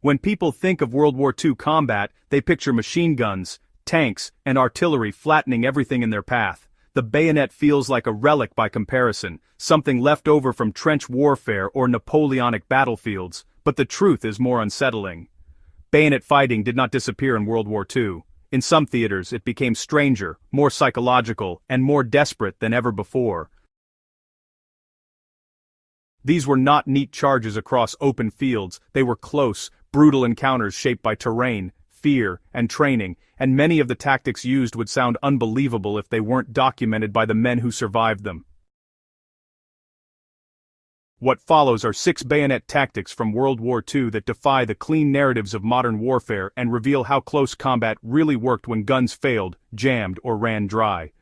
When people think of World War II combat, they picture machine guns, tanks, and artillery flattening everything in their path. The bayonet feels like a relic by comparison, something left over from trench warfare or Napoleonic battlefields, but the truth is more unsettling. Bayonet fighting did not disappear in World War II. In some theaters, it became stranger, more psychological, and more desperate than ever before. These were not neat charges across open fields, they were close, brutal encounters shaped by terrain, fear, and training, and many of the tactics used would sound unbelievable if they weren't documented by the men who survived them. What follows are 6 bayonet tactics from World War II that defy the clean narratives of modern warfare and reveal how close combat really worked when guns failed, jammed, or ran dry.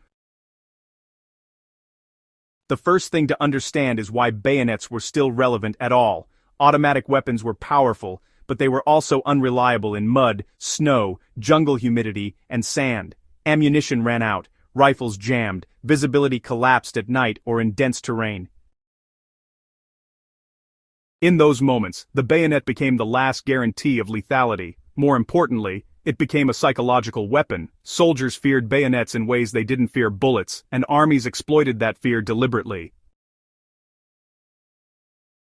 The first thing to understand is why bayonets were still relevant at all. Automatic weapons were powerful, but they were also unreliable in mud, snow, jungle humidity, and sand. Ammunition ran out, rifles jammed, visibility collapsed at night or in dense terrain. In those moments, the bayonet became the last guarantee of lethality. More importantly, it became a psychological weapon. Soldiers feared bayonets in ways they didn't fear bullets, and armies exploited that fear deliberately.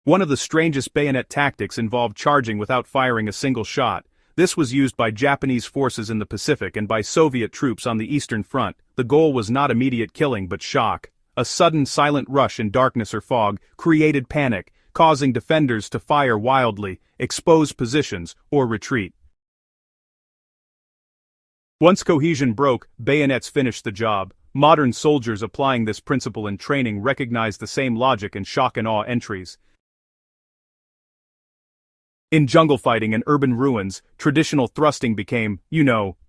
One of the strangest bayonet tactics involved charging without firing a single shot. This was used by Japanese forces in the Pacific and by Soviet troops on the Eastern Front. The goal was not immediate killing but shock. A sudden silent rush in darkness or fog created panic, causing defenders to fire wildly, expose positions, or retreat. Once cohesion broke, bayonets finished the job. Modern soldiers applying this principle in training recognize the same logic in shock and awe entries. In jungle fighting and urban ruins, traditional thrusting became,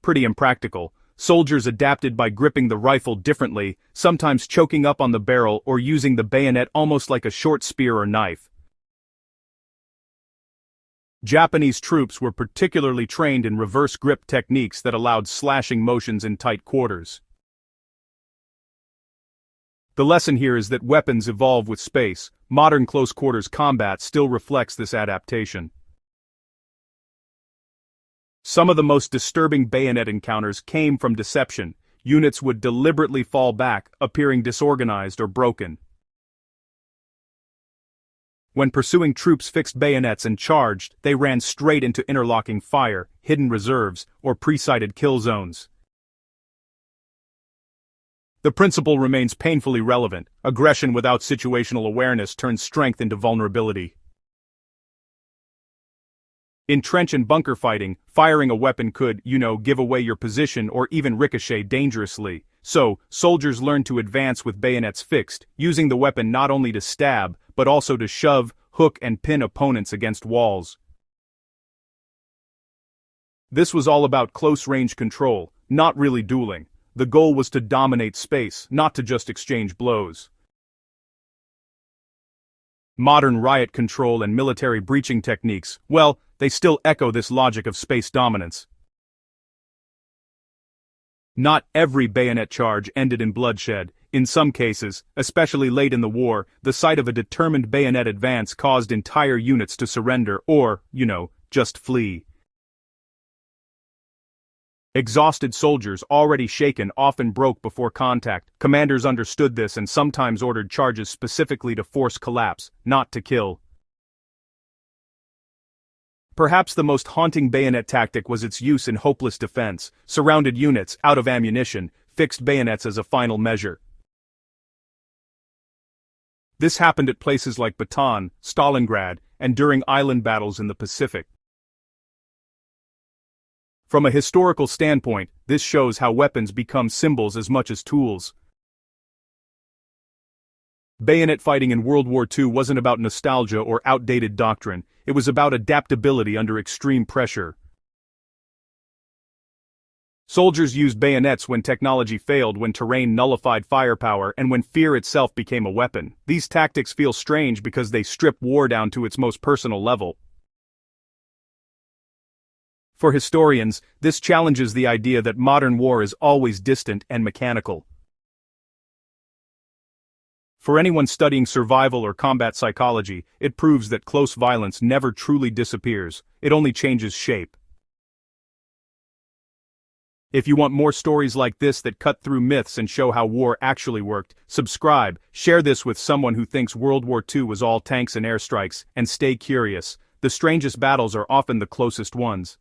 pretty impractical. Soldiers adapted by gripping the rifle differently, sometimes choking up on the barrel or using the bayonet almost like a short spear or knife. Japanese troops were particularly trained in reverse grip techniques that allowed slashing motions in tight quarters. The lesson here is that weapons evolve with space. Modern close-quarters combat still reflects this adaptation. Some of the most disturbing bayonet encounters came from deception. Units would deliberately fall back, appearing disorganized or broken. When pursuing troops fixed bayonets and charged, they ran straight into interlocking fire, hidden reserves, or pre-sighted kill zones. The principle remains painfully relevant. Aggression without situational awareness turns strength into vulnerability. In trench and bunker fighting, firing a weapon could, give away your position or even ricochet dangerously. So, soldiers learned to advance with bayonets fixed, using the weapon not only to stab, but also to shove, hook, and pin opponents against walls. This was all about close-range control, not really dueling. The goal was to dominate space, not to just exchange blows. Modern riot control and military breaching techniques, well, they still echo this logic of space dominance. Not every bayonet charge ended in bloodshed. In some cases, especially late in the war, the sight of a determined bayonet advance caused entire units to surrender or, just flee. Exhausted soldiers, already shaken, often broke before contact. Commanders understood this and sometimes ordered charges specifically to force collapse, not to kill. Perhaps the most haunting bayonet tactic was its use in hopeless defense. Surrounded units, out of ammunition, fixed bayonets as a final measure. This happened at places like Bataan, Stalingrad, and during island battles in the Pacific. From a historical standpoint, this shows how weapons become symbols as much as tools. Bayonet fighting in World War II wasn't about nostalgia or outdated doctrine, it was about adaptability under extreme pressure. Soldiers used bayonets when technology failed, when terrain nullified firepower, and when fear itself became a weapon. These tactics feel strange because they strip war down to its most personal level. For historians, this challenges the idea that modern war is always distant and mechanical. For anyone studying survival or combat psychology, it proves that close violence never truly disappears, it only changes shape. If you want more stories like this that cut through myths and show how war actually worked, subscribe, share this with someone who thinks World War II was all tanks and airstrikes, and stay curious. The strangest battles are often the closest ones.